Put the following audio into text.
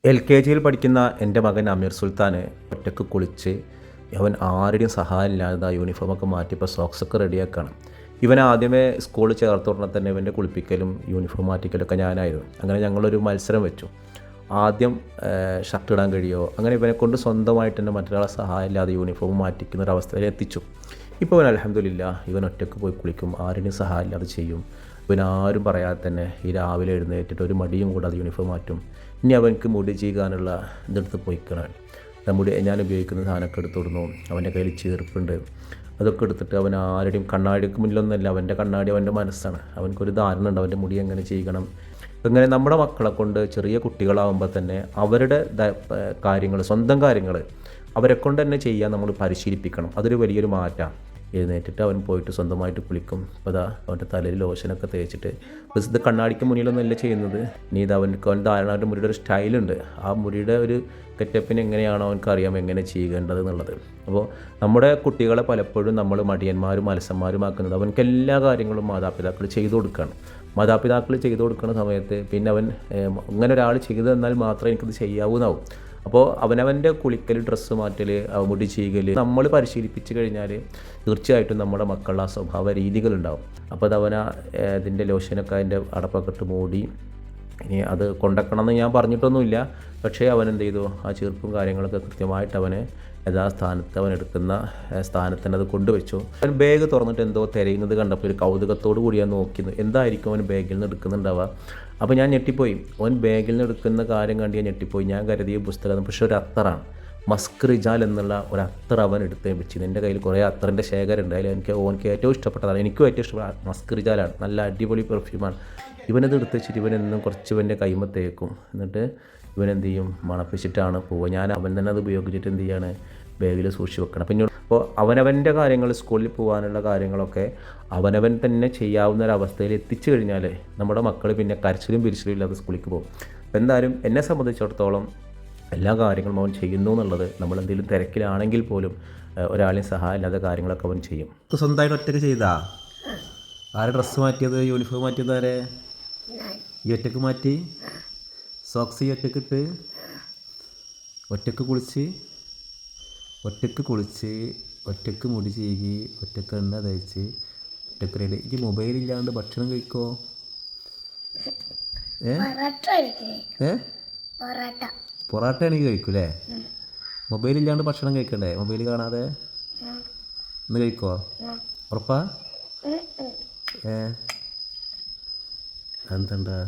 LKGയിൽ പഠിക്കുന്ന എൻ്റെ മകൻ അമീർ സുൽത്താൻ ഒറ്റക്ക് കുളിച്ച് അവൻ ആരുടെയും സഹായം ഇല്ലാതെ യൂണിഫോമൊക്കെ മാറ്റി ഇപ്പോൾ സോക്സൊക്കെ റെഡിയാക്കുകയാണ്. ഇവൻ ആദ്യമേ സ്കൂളിൽ ചേർത്ത് ഉടനെ തന്നെ ഇവൻ്റെ കുളിപ്പിക്കലും യൂണിഫോം മാറ്റിക്കലൊക്കെ ഞാനായിരുന്നു. അങ്ങനെ ഞങ്ങളൊരു മത്സരം വെച്ചു. ആദ്യം ഷർട്ട് ഇടാൻ കഴിയുമോ, അങ്ങനെ ഇവനെ കൊണ്ട് സ്വന്തമായിട്ട് തന്നെ മറ്റൊരാളെ സഹായം ഇല്ലാതെ യൂണിഫോം മാറ്റിക്കുന്ന ഒരു അവസ്ഥയിൽ എത്തിച്ചു. ഇപ്പോൾ അവൻ അൽഹംദുലില്ലാ ഇവൻ ഒറ്റക്ക് പോയി കുളിക്കും, ആരുടെയും സഹായം ഇല്ലാതെ ചെയ്യും. ഇവൻ ആരും പറയാതെ തന്നെ ഈ രാവിലെ എഴുന്നേറ്റിട്ട് ഒരു മടിയും കൂടാതെ യൂണിഫോം മാറ്റും. ഇനി അവനക്ക് മുടി ചെയ്യാനുള്ള ഇതെടുത്ത് പോയിക്കണം. മുടി ഞാൻ ഉപയോഗിക്കുന്ന സാധനമൊക്കെ എടുത്ത് കൊടുന്നു. അവൻ്റെ കയ്യിൽ ചീർപ്പുണ്ട്, അതൊക്കെ എടുത്തിട്ട് അവൻ ആരുടെയും കണ്ണാടിക്ക് മുന്നിലൊന്നുമല്ല, അവൻ്റെ കണ്ണാടി അവൻ്റെ മനസ്സാണ്. അവനക്കൊരു ധാരണ ഉണ്ട് അവൻ്റെ മുടി എങ്ങനെ ചെയ്യണം. ഇങ്ങനെ നമ്മുടെ മക്കളെ കൊണ്ട് ചെറിയ കുട്ടികളാകുമ്പോൾ തന്നെ അവരുടെ കാര്യങ്ങൾ, സ്വന്തം കാര്യങ്ങൾ അവരെ കൊണ്ട് തന്നെ ചെയ്യാൻ നമ്മൾ പരിശീലിപ്പിക്കണം. അതൊരു വലിയൊരു മാറ്റമാണ്. എഴുന്നേറ്റിട്ട് അവൻ പോയിട്ട് സ്വന്തമായിട്ട് കുളിക്കും. അപ്പോൾ അതാ അവൻ്റെ തലയിൽ ലോഷനൊക്കെ തേച്ചിട്ട്, ബസ് ഇത് കണ്ണാടിക്ക് മുന്നിലൊന്നുമല്ല ചെയ്യുന്നത്. ഇനി ഇത് അവൻ ധാരണ അവൻ്റെ മുടിയുടെ ഒരു സ്റ്റൈലുണ്ട്. ആ മുടിയുടെ ഒരു ഗെറ്റപ്പിന് എങ്ങനെയാണോ അവനക്ക് അറിയാം എങ്ങനെ ചെയ്യേണ്ടത് എന്നുള്ളത്. അപ്പോൾ നമ്മുടെ കുട്ടികളെ പലപ്പോഴും നമ്മൾ മടിയന്മാരും അലസന്മാരുമാക്കുന്നത് അവനക്ക് എല്ലാ കാര്യങ്ങളും മാതാപിതാക്കൾ ചെയ്തു കൊടുക്കുകയാണ്. മാതാപിതാക്കൾ ചെയ്തു കൊടുക്കുന്ന സമയത്ത് പിന്നെ അവൻ അങ്ങനെ ഒരാൾ ചെയ്തു തന്നാൽ മാത്രമേ എനിക്കത് ചെയ്യാവൂന്നാവും. അപ്പോൾ അവനവൻ്റെ കുളിക്കൽ, ഡ്രസ്സ് മാറ്റൽ, മുടി ചെയ്യൽ നമ്മൾ പരിശീലിപ്പിച്ച് കഴിഞ്ഞാൽ തീർച്ചയായിട്ടും നമ്മുടെ മക്കളുടെ ആ സ്വഭാവ രീതികളുണ്ടാവും. അപ്പോൾ അത് അവൻ ഇതിൻ്റെ ലോഷനൊക്കെ അതിൻ്റെ അടപ്പൊക്കെ ഇട്ട് മൂടി, ഇനി അത് കൊണ്ടക്കണമെന്ന് ഞാൻ പറഞ്ഞിട്ടൊന്നുമില്ല. പക്ഷേ അവൻ എന്ത് ചെയ്തു, ആ ചീർപ്പും കാര്യങ്ങളൊക്കെ കൃത്യമായിട്ട് അവന് യഥാസ്ഥാനത്ത് അവൻ എടുക്കുന്ന സ്ഥാനത്തിന് അത് കൊണ്ടുവച്ചു. അവൻ ബാഗ് തുറന്നിട്ട് എന്തോ തിരയുന്നത് കണ്ടപ്പോൾ ഒരു കൗതുകത്തോടു കൂടി ഞാൻ നോക്കുന്നു, എന്തായിരിക്കും അവൻ ബാഗിൽ നിന്ന് എടുക്കുന്നുണ്ടാവുക. അപ്പോൾ ഞാൻ ഞെട്ടിപ്പോയി. അവൻ ബാഗിൽ നിന്ന് എടുക്കുന്ന കാര്യം കണ്ട് ഞാൻ ഞെട്ടിപ്പോയി. ഞാൻ കരുതിയ പുസ്തകം പക്ഷേ ഒരു അത്തറാണ്, മസ്ക് റിജാൽ എന്നുള്ള ഒരു അത്തർ അവൻ എടുത്ത് വെച്ച്. എൻ്റെ കയ്യിൽ കുറേ അത്തറിൻ്റെ ശേഖരമുണ്ട്. അതിൽ ഓനക്ക് ഏറ്റവും ഇഷ്ടപ്പെട്ടതാണ്, എനിക്കും ഏറ്റവും ഇഷ്ടപ്പെട്ട മസ്ക് റിജാലാണ്. നല്ല അടിപൊളി പെർഫ്യൂമാണ്. ഇവനത് എടുത്ത് വെച്ചിട്ട് ഇവനെന്നും കുറച്ച് ഇവൻ്റെ കൈമ തേക്കും. എന്നിട്ട് ഇവനെന്ത് ചെയ്യും, മണപ്പിച്ചിട്ടാണ് പോവുക. ഞാൻ അവൻ തന്നെ അത് ഉപയോഗിച്ചിട്ട് എന്ത് ചെയ്യാണ്, ബാഗിൽ സൂക്ഷിച്ച് വെക്കണം. പിന്നെ അപ്പോൾ അവനവൻ്റെ കാര്യങ്ങൾ, സ്കൂളിൽ പോകാനുള്ള കാര്യങ്ങളൊക്കെ അവനവൻ തന്നെ ചെയ്യാവുന്ന ഒരവസ്ഥയിൽ എത്തിച്ചു കഴിഞ്ഞാൽ നമ്മുടെ മക്കൾ പിന്നെ കരച്ചിലും പിരിച്ചിലും ഇല്ലാതെ സ്കൂളിലേക്ക് പോകും. അപ്പോൾ എന്തായാലും എന്നെ സംബന്ധിച്ചിടത്തോളം എല്ലാ കാര്യങ്ങളും അവൻ ചെയ്യുന്നു എന്നുള്ളത്, നമ്മളെന്തെങ്കിലും തിരക്കിലാണെങ്കിൽ പോലും ഒരാളെയും സഹായം ഇല്ലാതെ കാര്യങ്ങളൊക്കെ അവൻ ചെയ്യും. സ്വന്തമായിട്ട് ഒറ്റയ്ക്ക് ചെയ്താ? ആരെ ഡ്രസ്സ് മാറ്റിയത്, യൂണിഫോം മാറ്റിയത് ആരെ? ഈ ഒറ്റയ്ക്ക് മാറ്റി, സോക്സ് ഈ ഒറ്റയ്ക്ക് ഇട്ട്, ഒറ്റയ്ക്ക് കുളിച്ച്, ഒറ്റയ്ക്ക് മുടി ചെയ്യി, ഒറ്റയ്ക്ക് എണ്ണ തയ്ച്ച്, ഒറ്റയ്ക്ക് റെഡി. ഈ മൊബൈലില്ലാണ്ട് ഭക്ഷണം കഴിക്കോ? പൊറാട്ട എനിക്ക് കഴിക്കൂലേ? മൊബൈലില്ലാണ്ട് ഭക്ഷണം കഴിക്കണ്ടേ? മൊബൈൽ കാണാതെ ഒന്ന് കഴിക്കോ? ഉറപ്പാ? എന്തണ്ടാ?